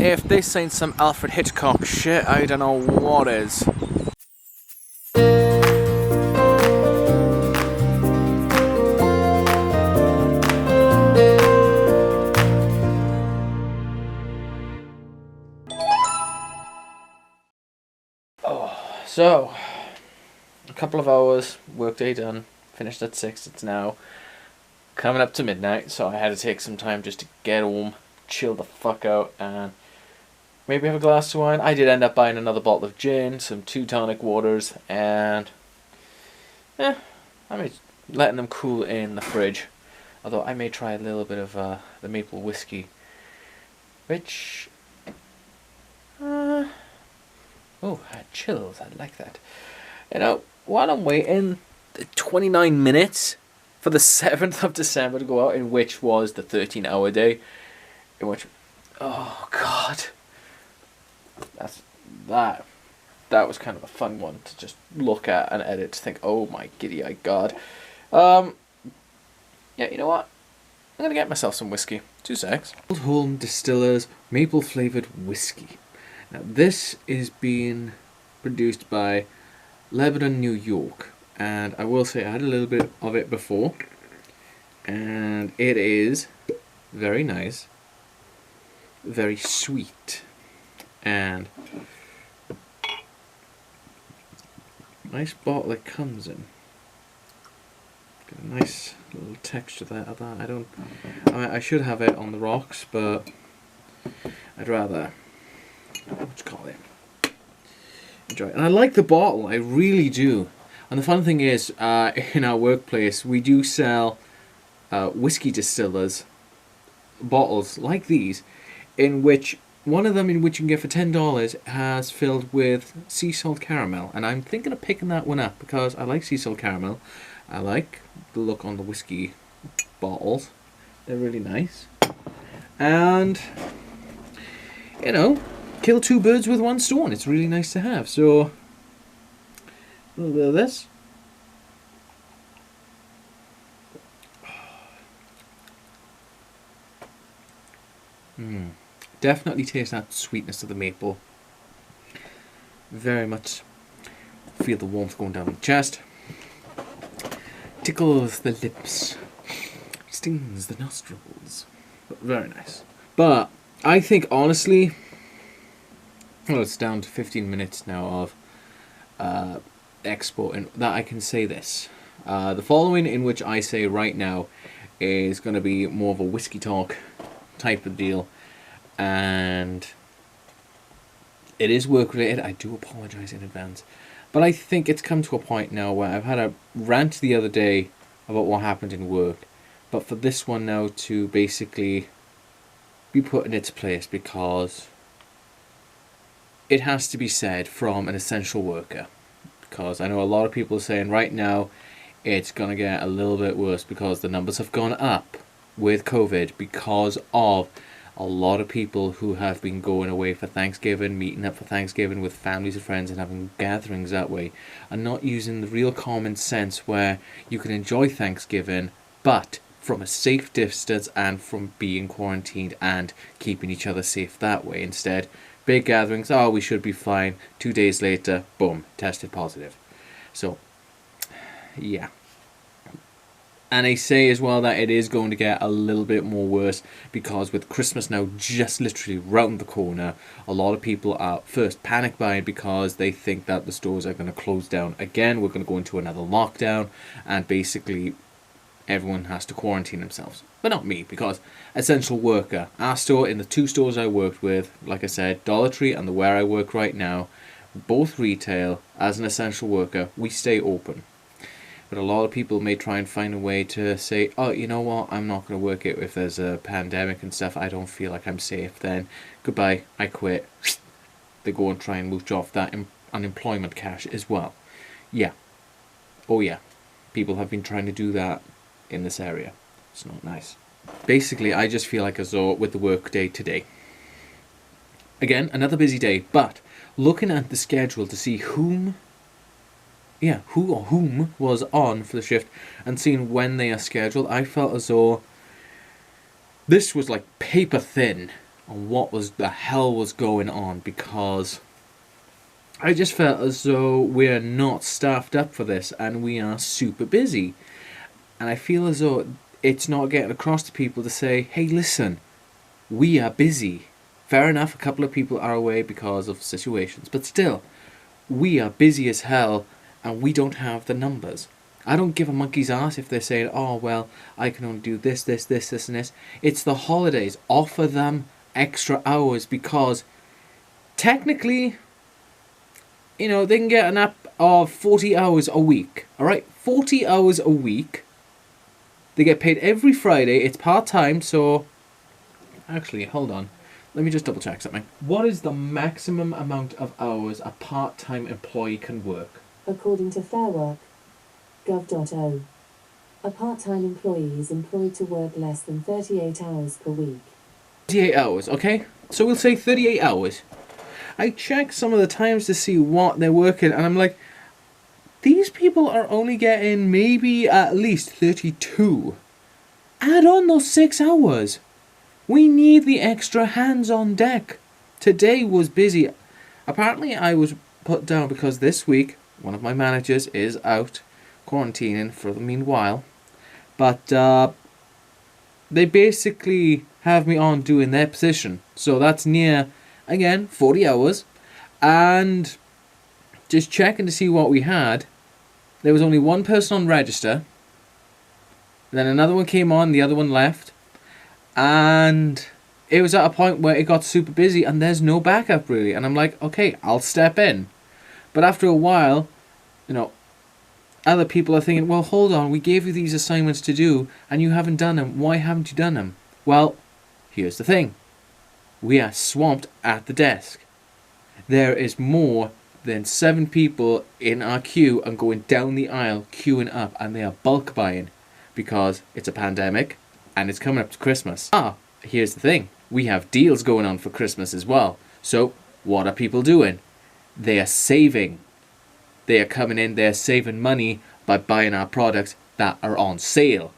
If this ain't some Alfred Hitchcock shit, I don't know what is. So, a couple of hours, workday done, finished at 6, it's now coming up to midnight, so I had to take some time just to get home, chill the fuck out, and maybe have a glass of wine. I did end up buying another bottle of gin, some 2 tonic waters, and I may letting them cool in the fridge, although I may try a little bit of the maple whiskey, which... oh, I had chills. I like that. You know, while I'm waiting, 29 minutes for the 7th of December to go out, in which was the 13-hour day, in which, oh god, that was kind of a fun one to just look at and edit, to think, oh my giddy god. Yeah, you know what? I'm gonna get myself some whiskey. 2 secs. Old Home Distillers Maple Flavoured Whiskey. Now, this is being produced by Lebanon, New York, and I will say I had a little bit of it before, and it is very nice, very sweet, and nice bottle it comes in. Got a nice little texture there. I should have it on the rocks, but I'd rather. What you call it? Enjoy it. And I like the bottle, I really do. And the fun thing is, in our workplace, we do sell whiskey distillers bottles like these, in which one of them, in which you can get for $10, has filled with sea salt caramel. And I'm thinking of picking that one up because I like sea salt caramel. I like the look on the whiskey bottles. They're really nice. And, you know, kill 2 birds with 1 stone. It's really nice to have. So, a little bit of this. Definitely taste that sweetness of the maple. Very much feel the warmth going down the chest. Tickles the lips. Stings the nostrils. But very nice. But I think, honestly, well, it's down to 15 minutes now of exporting, that I can say this. The following, in which I say right now, is going to be more of a whiskey talk type of deal. And it is work related. I do apologise in advance. But I think it's come to a point now where I've had a rant the other day about what happened in work. But for this one now to basically be put in its place, because it has to be said from an essential worker. Because I know a lot of people are saying right now it's going to get a little bit worse because the numbers have gone up with COVID because of a lot of people who have been going away for Thanksgiving, meeting up for Thanksgiving with families and friends and having gatherings that way, and not using the real common sense where you can enjoy Thanksgiving but from a safe distance and from being quarantined and keeping each other safe that way. Instead, big gatherings, oh, we should be fine. 2 days later, boom, tested positive. So, yeah. And I say as well that it is going to get a little bit more worse because with Christmas now just literally round the corner, a lot of people are first panic buying because they think that the stores are going to close down again. We're going to go into another lockdown and basically everyone has to quarantine themselves. But not me, because essential worker. Our store, in the 2 stores I worked with, like I said, Dollar Tree and the where I work right now, both retail. As an essential worker, we stay open. But a lot of people may try and find a way to say, oh, you know what, I'm not going to work it if there's a pandemic and stuff. I don't feel like I'm safe then. Goodbye, I quit. They go and try and mooch off that unemployment cash as well. Yeah. Oh yeah. People have been trying to do that in this area. It's not nice. Basically, I just feel like as though with the work day today. Again, another busy day, but looking at the schedule to see who or whom was on for the shift and seeing when they are scheduled, I felt as though this was like paper thin on what the hell was going on, because I just felt as though we're not staffed up for this and we are super busy. And I feel as though it's not getting across to people to say, hey, listen, we are busy. Fair enough, a couple of people are away because of situations, but still, we are busy as hell and we don't have the numbers. I don't give a monkey's ass if they're saying, oh, well, I can only do this, and this. It's the holidays. Offer them extra hours, because technically, you know, they can get an app of 40 hours a week. Alright, 40 hours a week. They get paid every Friday. It's part-time, so... Actually, hold on. Let me just double check something. What is the maximum amount of hours a part-time employee can work? According to Fair Work, Gov.o, a part-time employee is employed to work less than 38 hours per week. 38 hours, okay? So we'll say 38 hours. I check some of the times to see what they're working, and I'm like, these people are only getting maybe at least 32. Add on those 6 hours. We need the extra hands on deck. Today was busy. Apparently I was put down because this week one of my managers is out quarantining for the meanwhile. But they basically have me on doing their position. So that's near, again, 40 hours. And just checking to see what we had. There was only one person on register. Then another one came on, the other one left. And it was at a point where it got super busy and there's no backup really. And I'm like, okay, I'll step in. But after a while, you know, other people are thinking, well, hold on, we gave you these assignments to do and you haven't done them. Why haven't you done them? Well, here's the thing. We are swamped at the desk. There is more than 7 people in our queue and going down the aisle queuing up, and they are bulk buying because it's a pandemic. And it's coming up to Christmas. Here's the thing. We have deals going on for Christmas as well. So, what are people doing? They are saving. They are coming in, they are saving money by buying our products that are on sale.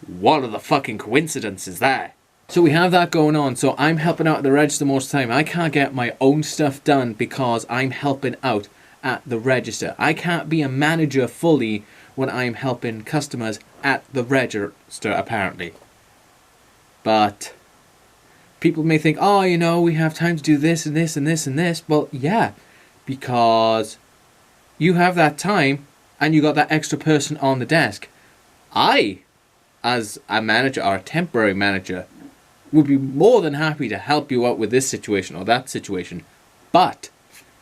What are the fucking coincidences there? So we have that going on. So I'm helping out at the register most of the time. I can't get my own stuff done because I'm helping out at the register. I can't be a manager fully when I'm helping customers at the register, apparently. But people may think, oh, you know, we have time to do this and this and this and this. Well, yeah, because you have that time and you got that extra person on the desk. I, as a manager or a temporary manager, would be more than happy to help you out with this situation or that situation. But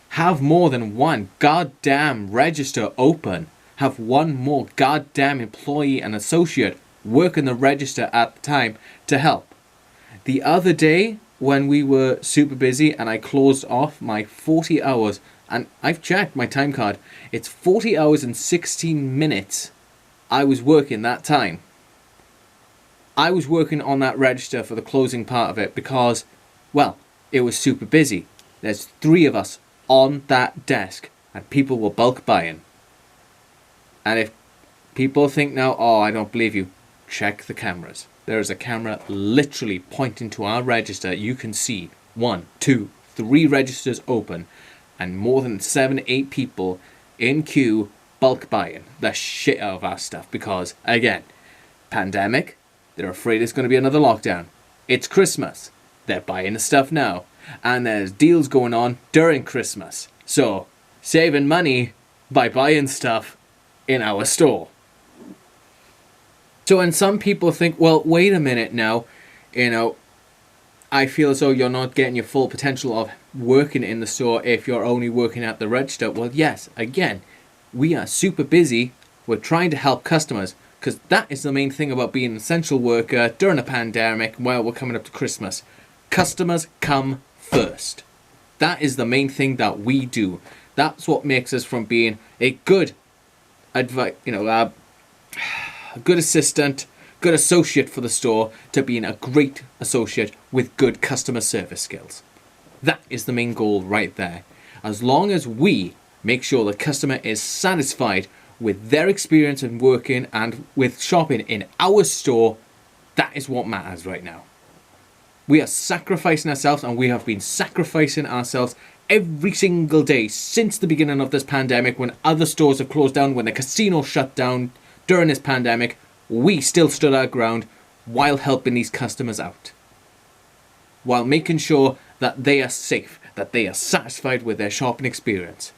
have more than one goddamn register open. Have one more goddamn employee and associate working the register at the time to help. The other day when we were super busy and I closed off my 40 hours, and I've checked my time card, it's 40 hours and 16 minutes I was working that time. I was working on that register for the closing part of it because, well, it was super busy. There's 3 of us on that desk and people were bulk buying. And if people think now, oh, I don't believe you, check the cameras. There is a camera literally pointing to our register. You can see 1, 2, 3 registers open and more than 7, 8 people in queue bulk buying the shit out of our stuff because, again, pandemic, they're afraid it's going to be another lockdown. It's Christmas. They're buying the stuff now. And there's deals going on during Christmas. So, saving money by buying stuff in our store. So, and some people think, well, wait a minute now, you know, I feel as though you're not getting your full potential of working in the store if you're only working at the register. Well, yes, again, we are super busy. We're trying to help customers because that is the main thing about being an essential worker during a pandemic while we're coming up to Christmas. Customers come first. That is the main thing that we do. That's what makes us from being a good a good assistant, good associate for the store, to being a great associate with good customer service skills. That is the main goal right there. As long as we make sure the customer is satisfied with their experience in working and with shopping in our store, that is what matters right now. We are sacrificing ourselves, and we have been sacrificing ourselves every single day since the beginning of this pandemic, when other stores have closed down, when the casino shut down during this pandemic. We still stood our ground while helping these customers out, while making sure that they are safe, that they are satisfied with their shopping experience.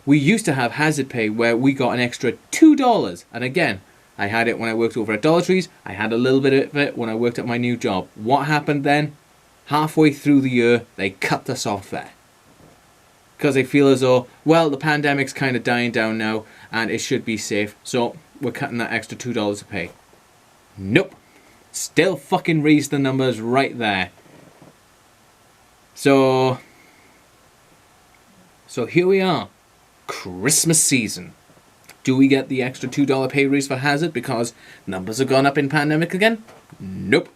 We used to have hazard pay where we got an extra $2. And again, I had it when I worked over at Dollar Trees. I had a little bit of it when I worked at my new job. What happened then? Halfway through the year, they cut us off there. Because they feel as though, well, the pandemic's kind of dying down now and it should be safe. So we're cutting that extra $2 a pay. Nope. Still fucking raised the numbers right there. So here we are. Christmas season. Do we get the extra $2 pay raise for hazard because numbers have gone up in pandemic again? Nope.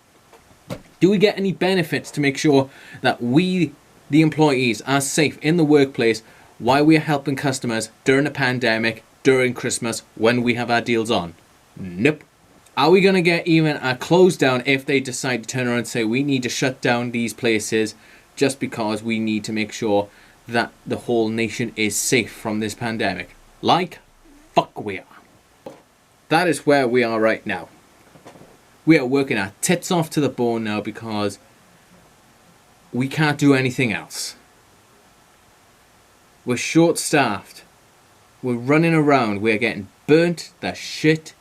Do we get any benefits to make sure that we, the employees, are safe in the workplace while we are helping customers during the pandemic, during Christmas, when we have our deals on? Nope. Are we going to get even a close down if they decide to turn around and say we need to shut down these places just because we need to make sure that the whole nation is safe from this pandemic? Like, fuck we are. That is where we are right now. We are working our tits off to the bone now because we can't do anything else. We're short-staffed. We're running around. We're getting burnt the shit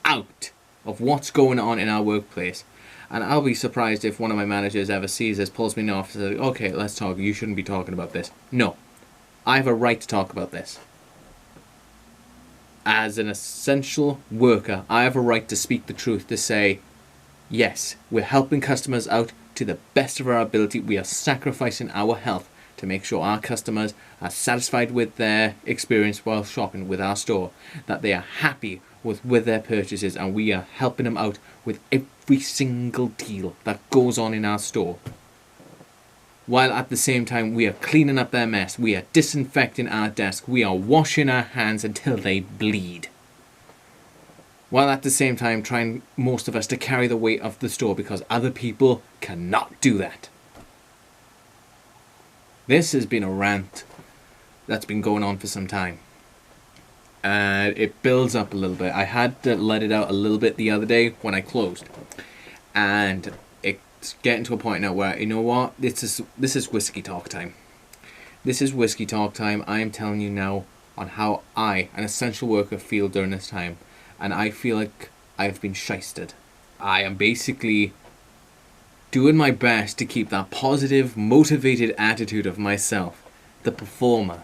out of what's going on in our workplace. And I'll be surprised if one of my managers ever sees this, pulls me off and says, okay, let's talk. You shouldn't be talking about this. No. I have a right to talk about this. As an essential worker, I have a right to speak the truth, to say, yes, we're helping customers out to the best of our ability. We are sacrificing our health to make sure our customers are satisfied with their experience while shopping with our store, that they are happy with their purchases, and we are helping them out with every single deal that goes on in our store. While at the same time we are cleaning up their mess, we are disinfecting our desk, we are washing our hands until they bleed. While at the same time trying, most of us, to carry the weight of the store because other people cannot do that. This has been a rant that's been going on for some time. And it builds up a little bit. I had to let it out a little bit the other day when I closed. And it's getting to a point now where, you know what? This is whiskey talk time. This is whiskey talk time. I am telling you now on how I, an essential worker, feel during this time. And I feel like I have been shysted. I am basically doing my best to keep that positive, motivated attitude of myself, the performer,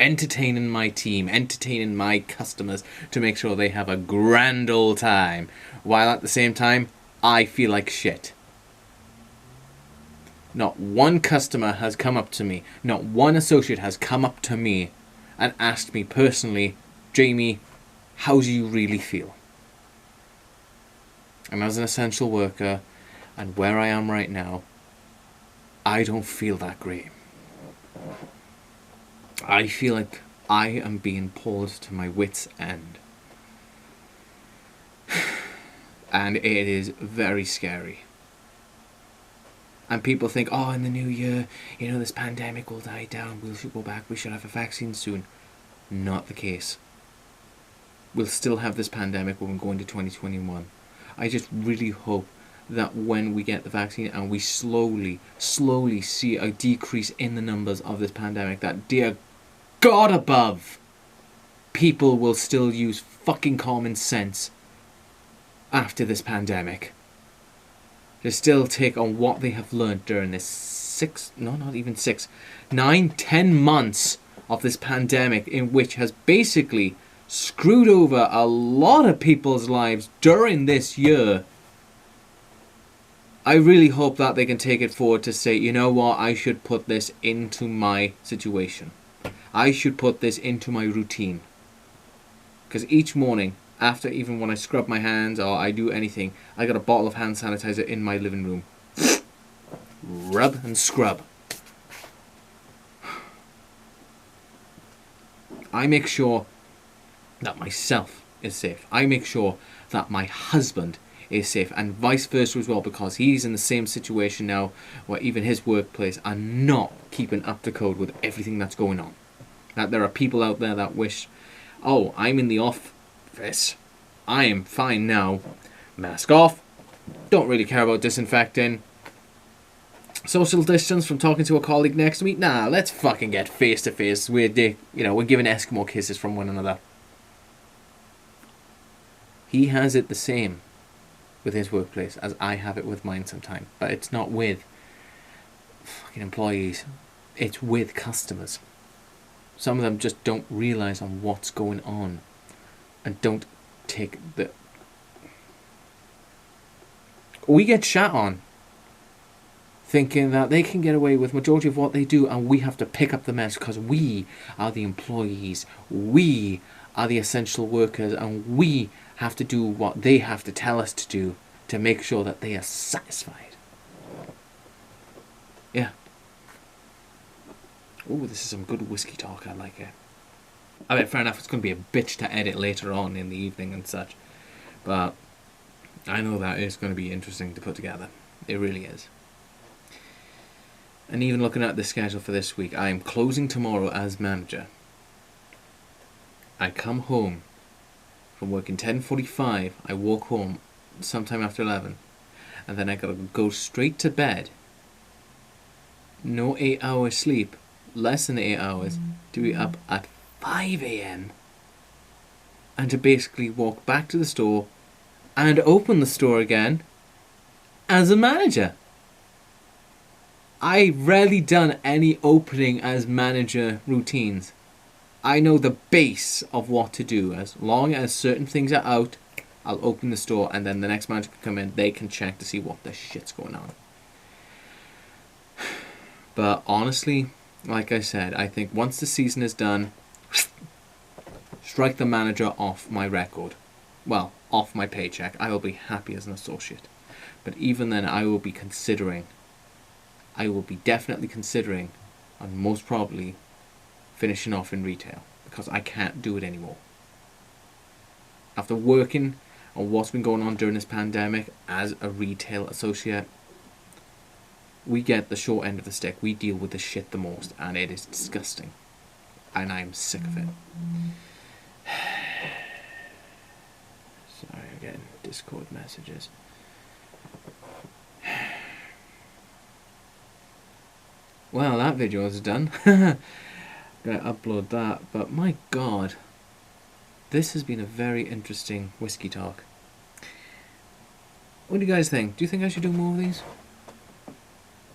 entertaining my team, entertaining my customers to make sure they have a grand old time, while at the same time I feel like shit. Not one customer has come up to me, not one associate has come up to me and asked me personally, Jamie, how do you really feel? And as an essential worker, and where I am right now, I don't feel that great. I feel like I am being pulled to my wits' end. And it is very scary. And people think, oh, in the new year, you know, this pandemic will die down, we should go back, we should have a vaccine soon. Not the case. We'll still have this pandemic when we go into 2021. I just really hope that when we get the vaccine and we slowly see a decrease in the numbers of this pandemic, that, dear God above, people will still use fucking common sense after this pandemic. To still take on what they have learned during this 9, 10 months of this pandemic, in which has basically screwed over a lot of people's lives during this year. I really hope that they can take it forward to say, you know what, I should put this into my situation. I should put this into my routine. Because each morning, after, even when I scrub my hands or I do anything, I got a bottle of hand sanitizer in my living room. Rub and scrub. I make sure that myself is safe. I make sure that my husband is safe, and vice versa as well, because he's in the same situation now where even his workplace are not keeping up to code with everything that's going on. That there are people out there that wish, oh, I'm in the office, I am fine now, mask off, don't really care about disinfecting, social distance from talking to a colleague next to me, nah, let's fucking get face to face, we're giving Eskimo kisses from one another. He has it the same with his workplace as I have it with mine sometimes. But it's not with fucking employees. It's with customers. Some of them just don't realise on what's going on. And don't take the... We get shat on. Thinking that they can get away with majority of what they do, and we have to pick up the mess because we are the employees. We are the essential workers, and we have to do what they have to tell us to do to make sure that they are satisfied. Yeah. Oh, this is some good whiskey talk. I like it. I mean, fair enough, it's going to be a bitch to edit later on in the evening and such. But I know that it's going to be interesting to put together. It really is. And even looking at the schedule for this week, I am closing tomorrow as manager. I come home from working 10:45. I walk home sometime after 11, and then I gotta go straight to bed. No 8 hours sleep, less than 8 hours, to be up at 5 a.m. and to basically walk back to the store and open the store again as a manager. I've rarely done any opening as manager routines. I know the base of what to do. As long as certain things are out, I'll open the store, and then the next manager can come in, they can check to see what the shit's going on. But honestly, like I said, I think once the season is done, strike the manager off my record. Well, off my paycheck. I will be happy as an associate. But even then, I will be definitely considering, and most probably, finishing off in retail, because I can't do it anymore. After working on what's been going on during this pandemic as a retail associate, we get the short end of the stick. We deal with the shit the most, and it is disgusting. And I'm sick of it. Sorry, I'm getting Discord messages. Well, that video is done. Gonna upload that, but my god, this has been a very interesting whiskey talk. What do you guys think? Do you think I should do more of these?